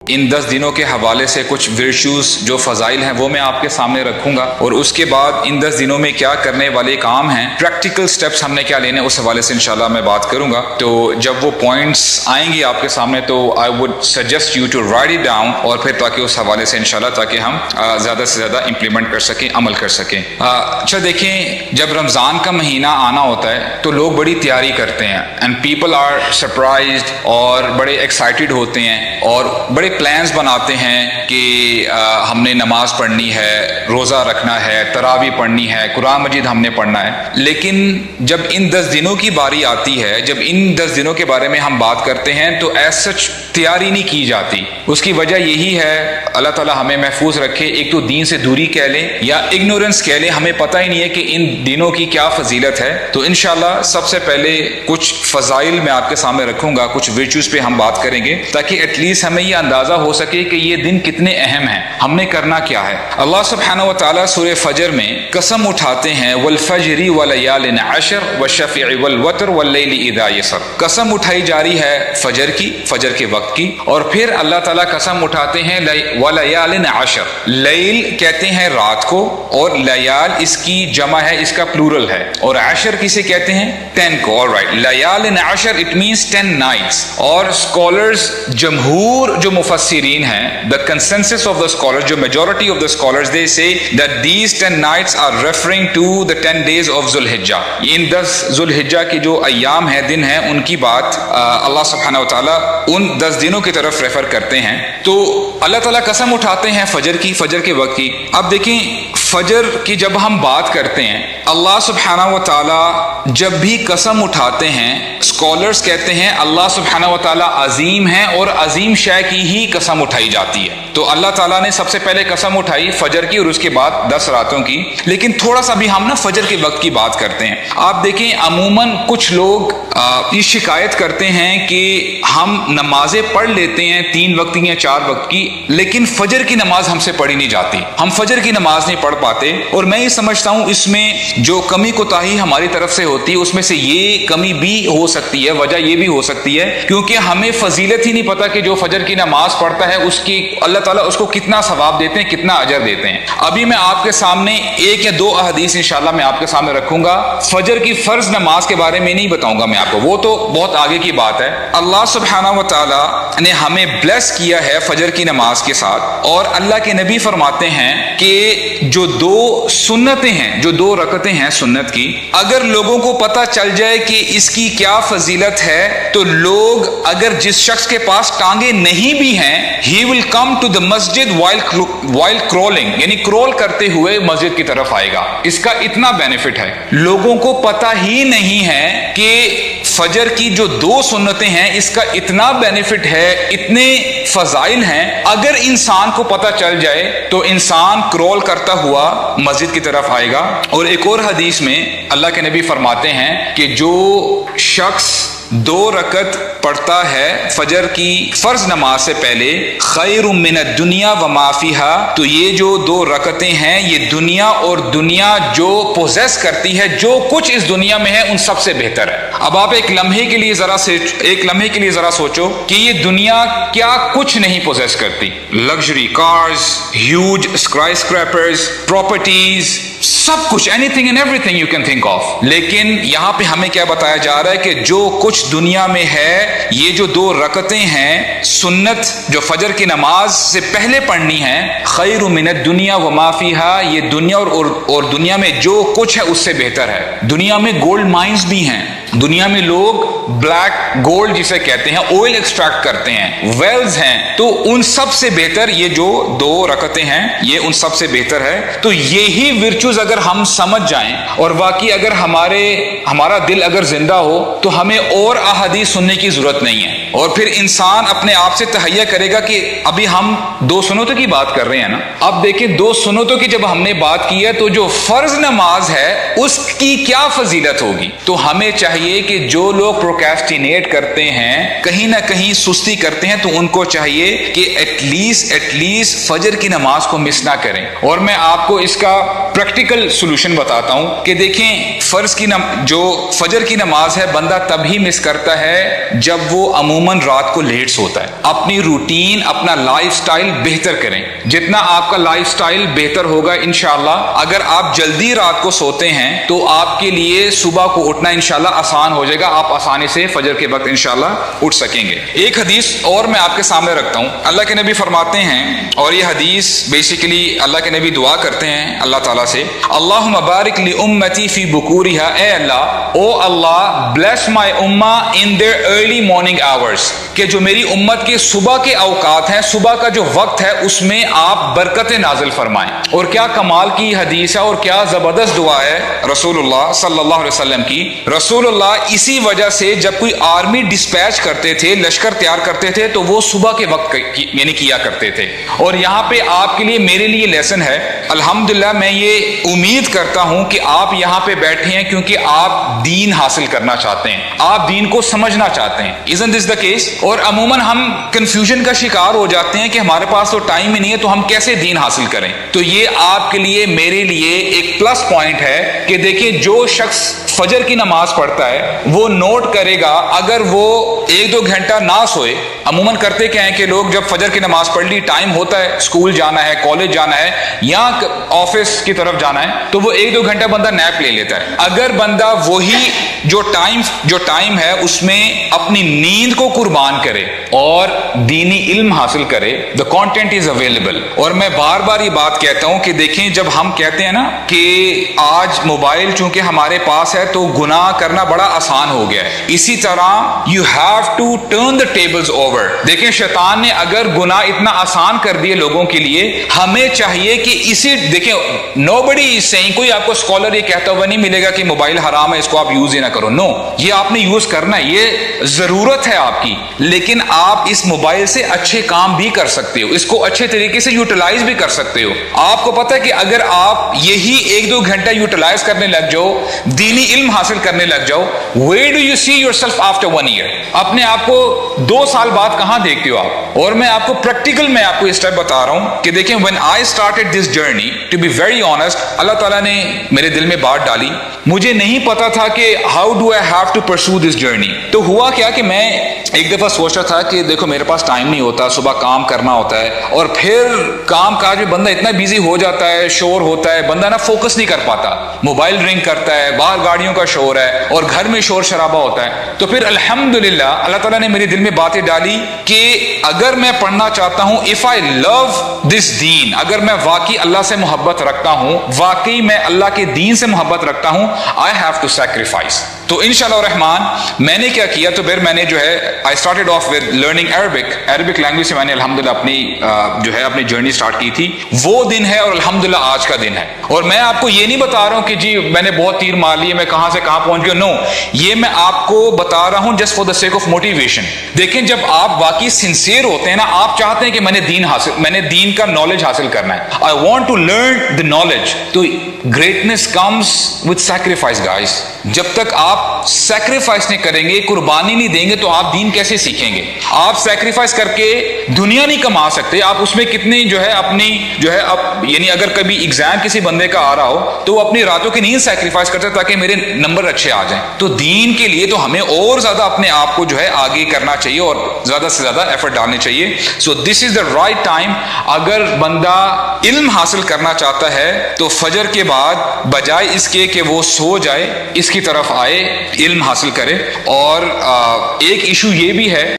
इन 10 दिनों के हवाले से कुछ वर्चूज जो फ़ज़ाइल हैं वो मैं आपके सामने रखूंगा, और उसके बाद इन 10 दिनों में क्या करने वाले काम हैं, प्रैक्टिकल स्टेप्स हमने क्या लेने, उस हवाले से इंशाल्लाह मैं बात करूंगा। तो जब वो पॉइंट्स आएंगी आपके सामने तो I would suggest you to write it down, और फिर ताकि उस हवाले से इंशाल्लाह ताकि हम ज़्यादा से ज़्यादा इम्प्लीमेंट कर सकें, अमल कर सकें। अच्छा देखें, जब रमज़ान का महीना आना होता है तो लोग बड़ी तैयारी करते हैं, एंड पीपल आर सरप्राइज्ड और बड़े एक्साइटेड होते हैं और बड़े प्लान्स बनाते हैं कि हमने नमाज पढ़नी है, रोज़ा रखना है, तरावी पढ़नी है, कुरान मजीद हमने पढ़ना है। लेकिन जब इन 10 दिनों की बारी आती है, जब इन 10 दिनों के बारे में हम बात करते हैं तो एज सच तैयारी नहीं की जाती। उसकी वजह यही है, अल्लाह ताला हमें महफूज रखे, एक तो दीन से दूरी कह लें या इग्नोरेंस कह लें, हमें पता ही नहीं है कि इन दिनों की क्या फजीलत है। तो इंशाल्लाह सबसे पहले कुछ फ़ज़ाइल मैं आपके सामने रखूंगा, कुछ वर्चूज़ पे हम बात करेंगे ताकि एटलीस्ट हमें ये अंदाज़ा हो सके कि ये दिन कितने अहम हैं, हमने करना क्या है। अल्लाह सुब्हानहू व तआला सूरह फजर में कसम उठाते हैं, वल फजरी व लयालिन अशर व शफ़ी वल वतर वल लैली इज़ा यसर। कसम उठाई जा रही है फजर की, फजर के वक्त की, और फिर अल्लाह ताला कसम उठाते हैं व लयालिन अशर। लैल कहते हैं रात को, और लयाल इसकी जमा है, इसका प्लूरल है, और अशर किसे कहते हैं, 10 को। ऑलराइट, लयालिन अशर इट मींस 10 नाइट्स। और स्कॉलर्स, जमहूर जो मुफस्सिरीन हैं, the consensus of the scholars, जो majority of the scholars, they say that these 10 nights are referring to the 10 days of ज़ुल्हिज्जा। इन 10 ज़ुल्हिज्जा के जो अय्याम है, दिन है, उनकी बात अल्लाह सुब्हानहू व तआला उन 10 दिनों की तरफ रेफर करते हैं। तो अल्लाह ताला कसम उठाते हैं फजर की, फजर के वक्त की। अब देखें, फजर की जब हम बात करते हैं, अल्लाह सुब्हानहू व तआला जब भी कसम उठाते हैं, स्कॉलर्स कहते हैं अल्लाह सुब्हानहू व तआला अजीम है और अजीम शय की ही कसम उठाई जाती है। तो अल्लाह ताला ने सबसे पहले कसम उठाई फजर की और उसके बाद 10 रातों की। लेकिन थोड़ा सा भी हम ना फजर के वक्त की बात करते हैं। आप देखें, अमूमन कुछ लोग ये शिकायत करते हैं कि हम नमाजें पढ़ लेते हैं 3 वक्त की या 4 वक्त की, लेकिन फजर की नमाज हमसे पढ़ी नहीं जाती, हम फजर की नमाज नहीं पढ़ पाते। और मैं ये समझता हूं इसमें जो कमी कोताही हमारी तरफ से होती है, उसमें से ये कमी भी हो सकती है, वजह ये भी हो सकती है क्योंकि हमें फजीलत ही नहीं पता कि जो फजर की नमाज पढ़ता है उसकी अल्लाह ताला उसको कितना सवाब देते हैं, कितना अजर देते हैं। अभी मैं आपके सामने 1 या 2 अहदीस इंशाल्लाह मैं आपके सामने रखूंगा। फजर की फर्ज नमाज के बारे में नहीं बताऊंगा मैं आपको, वो तो बहुत आगे की बात है। अल्लाह सुब्हानहू व तआला ने हमें ब्लेस किया है फजर की नमाज के साथ, और अल्लाह के नबी फरमाते हैं कि जो 2 सुन्नतें हैं, जो 2 रकतें हैं सुन्नत की, अगर लोगों को पता चल जाए कि इसकी क्या फजीलत है, तो लोग, अगर जिस शख्स के पास टांगे नहीं भी हैं, he will come to the मस्जिद वाइल क्रॉलिंग, यानी क्रॉल करते हुए मस्जिद की तरफ आएगा। इसका इतना बेनिफिट है। लोगों को पता ही नहीं है कि फजर की जो 2 सुन्नतें हैं इसका इतना बेनिफिट है, इतने फजाइल हैं। अगर इंसान को पता चल जाए तो इंसान क्रॉल करता हुआ मस्जिद की तरफ आएगा। और एक और हदीस में अल्लाह के नबी फरमाते हैं कि जो शख्स 2 रकत पढ़ता है फजर की फर्ज नमाज से पहले, खैरुम मिनद दुनिया व माफिहा, तो ये जो 2 रकतें हैं ये दुनिया और दुनिया जो पोजेस करती है, जो कुछ इस दुनिया में है, उन सबसे बेहतर है। अब आप एक लम्हे के लिए जरा सोचो कि ये दुनिया क्या कुछ नहीं पोजेस करती। Luxury cars, huge skyscrapers, properties, सब कुछ, anything and everything you can think of. लेकिन यहां पे हमें क्या बताया जा रहा है कि जो कुछ दुनिया में है, ये जो 2 रकतें हैं सुन्नत जो फजर की नमाज से पहले पढ़नी है, खैरु मिनद दुनिया व माफिहा, ये दुनिया और दुनिया में जो कुछ है उससे बेहतर है। दुनिया में गोल्ड माइंस भी हैं, दुनिया में लोग ब्लैक गोल्ड जिसे कहते हैं, ऑयल एक्सट्रैक्ट करते हैं, वेल्स हैं, तो उन सब से बेहतर ये जो 2 रकतें हैं, ये उन सब से बेहतर है। तो यही विर्चुज अगर हम समझ जाएं और वाकई अगर हमारा दिल अगर जिंदा हो तो हमें और अहादीस सुनने की जरूरत नहीं है, और फिर इंसान अपने आप से तहैया करेगा कि अभी हम 2 सुन्नतों की बात कर रहे हैं ना। अब देखिए 2 सुन्नतों की जब हमने बात की है तो जो फर्ज नमाज है उसकी क्या फजीलत होगी। तो हमें चाहिए چاہیے کہ جو لوگ پروکیسٹینیٹ کرتے ہیں, کہیں نہ کہیں سستی کرتے ہیں, تو ان کو چاہیے کہ ایٹ لیسٹ فجر کی نماز کو مس نہ کریں. اور میں آپ کو اس کا پریکٹیکل سولوشن بتاتا ہوں کہ دیکھیں, جو فجر کی نماز ہے بندہ تب ہی مس کرتا ہے جب وہ عموماً رات کو لیٹ سوتا ہے. اپنی روٹین, اپنا لائف سٹائل بہتر کریں. جتنا آپ کا لائف سٹائل بہتر ہوگا انشاءاللہ, اگر آپ جلدی رات کو سوتے ہیں تو آپ کے لیے صبح کو اٹھنا انشاءاللہ آسان ہو جائے گا. آپ آسانی سے فجر کے وقت انشاءاللہ اٹھ سکیں گے. ایک حدیث اور میں آپ کے سامنے رکھتا ہوں. اللہ کے نبی فرماتے ہیں, اور یہ حدیث بیسیکلی اللہ کے نبی دعا کرتے ہیں اللہ تعالیٰ سے, اللہم بارک لامتی فی بکورہا, اے اللہ, او اللہ, bless my ummah in their early morning hours, کہ جو میری امت کے صبح کے اوقات ہیں, صبح کا جو وقت ہے, اس میں آپ برکتیں نازل فرمائیں. اور کیا کمال کی حدیث ہے اور کیا زبردست دعا ہے رسول اللہ صلی اللہ علیہ وسلم کی. رسول اللہ اسی وجہ سے جب کوئی آرمی ڈسپیچ کرتے تھے, لشکر تیار کرتے تھے, تو وہ صبح کے وقت یعنی کیا کرتے تھے. اور یہاں پہ آپ کے لیے, میرے لیے لیسن ہے. الحمدللہ میں یہ امید کرتا ہوں کہ آپ یہاں پہ بیٹھے ہیں کیونکہ آپ دین حاصل کرنا چاہتے ہیں, آپ دین کو سمجھنا چاہتے ہیں. Isn't this the case? اور عموماً ہم کنفیوژن کا شکار ہو جاتے ہیں کہ ہمارے پاس تو ٹائم ہی نہیں ہے, تو ہم کیسے دین حاصل کریں. تو یہ آپ کے لیے, میرے لیے ایک پلس پوائنٹ ہے کہ دیکھیں, جو شخص فجر کی نماز پڑھتا ہے وہ نوٹ کرے گا, اگر وہ 1-2 گھنٹہ نہ سوئے. عموماً کرتے کیا ہیں کہ لوگ جب فجر کی نماز پڑھ لی, ٹائم ہوتا ہے, اسکول جانا ہے, کالج جانا ہے یا آفس کی طرف جانا ہے, تو وہ 1-2 گھنٹہ بندہ نیپ لے لیتا ہے. اگر بندہ وہی جو ٹائم ہے اس میں اپنی نیند کو قربان کرے اور دینی علم حاصل کرے, the content is available. اور میں بار بار یہ بات کہتا ہوں کہ دیکھیں, جب ہم کہتے ہیں نا کہ آج موبائل چونکہ ہمارے پاس ہے تو گناہ کرنا بڑا آسان ہو گیا ہے, اسی طرح you have to turn the tables over. دیکھیں, شیطان نے اگر گناہ اتنا آسان کر دیے لوگوں کے لیے, ہمیں چاہیے کہ دیکھیں, nobody is saying, کوئی آپ کو اسکالر یہ کہتا ہوا نہیں ملے گا کہ موبائل حرام ہے, اس کو آپ یوز ہی نہ کرو. نو, یہ آپ نے یوز کرنا ہے, یہ ضرورت ہے آپ کی, لیکن آپ اس موبائل سے اچھے کام بھی کر سکتے ہو, اس کو اچھے طریقے سے یوٹیلائز بھی کر سکتے ہو. آپ کو پتہ ہے کہ اگر آپ یہی 1-2 گھنٹہ یوٹیلائز کرنے لگ جاؤ, دینی علم حاصل کرنے لگ جاؤ, where do you see yourself after 1 year? اپنے آپ کو 2 سال بعد کہاں دیکھتے ہو آپ؟ اور میں آپ کو پریکٹیکل میں آپ کو اس اسٹیپ بتا رہا ہوں کہ دیکھیں, when I started this journey, to be very honest, اللہ تعالیٰ نے میرے دل میں بات ڈالی. مجھے نہیں پتا تھا کہ how do I have to pursue this journey. تو ہوا کیا کہ میں ایک دفعہ سوچ رہا تھا کہ دیکھو میرے پاس ٹائم نہیں ہوتا, صبح کام کرنا ہوتا ہے, اور پھر کام کاج میں بندہ اتنا بیزی ہو جاتا ہے, شور ہوتا ہے, بندہ نا فوکس نہیں کر پاتا, موبائل رنگ کرتا ہے, باہر گاڑیوں کا شور ہے, اور گھر میں شور شرابہ ہوتا ہے. تو پھر الحمدللہ اللہ تعالیٰ نے میرے دل میں باتیں ڈالی کہ اگر میں پڑھنا چاہتا ہوں, if I love this دین, اگر میں واقعی اللہ سے محبت رکھتا ہوں, واقعی میں اللہ کے دین سے محبت رکھتا ہوں, I have to sacrifice. تو انشاءاللہ الرحمن میں نے کیا کیا, تو پھر میں نے جو ہے I started off with learning Arabic language سے میں نے الحمدللہ اپنی جرنی سٹارٹ کی تھی. وہ دن ہے اور الحمدللہ آج کا دن ہے. اور میں آپ کو یہ نہیں بتا رہا ہوں کہ جی میں نے بہت تیر مار لیے, میں کہاں سے کہاں پہنچ گیا. نو, یہ میں آپ کو بتا رہا ہوں just for the sake of motivation. دیکھیں, جب آپ واقعی سنسیئر ہوتے ہیں نا, آپ چاہتے ہیں کہ میں نے دین کا نالج حاصل کرنا ہے, I want to learn the knowledge. تو greatness comes with sacrifice guys. جب تک آپ سیکریفائس نہیں کریں گے, قربانی نہیں دیں گے, تو آپ دین کیسے سیکھیں گے. آپ سیکریفائس کر کے دنیا نہیں کما سکتے. آپ اس میں کتنی یعنی اگر کبھی ایگزام کسی بندے کا آ رہا ہو تو وہ اپنی راتوں کی نیند سیکریفائس کرتا ہے تاکہ میرے نمبر اچھے آ جائیں. تو دین کے لیے تو ہمیں اور زیادہ اپنے آپ کو آگے کرنا چاہیے اور زیادہ سے زیادہ ایفرٹ ڈالنے چاہیے. سو دس از دا رائٹ ٹائم. اگر بندہ علم حاصل کرنا چاہتا ہے تو فجر کے بعد بجائے اس کے کہ وہ سو جائے, اس کی طرف آئے, علم حاصل کرے. اور ایک ایشو یہ بھی ہے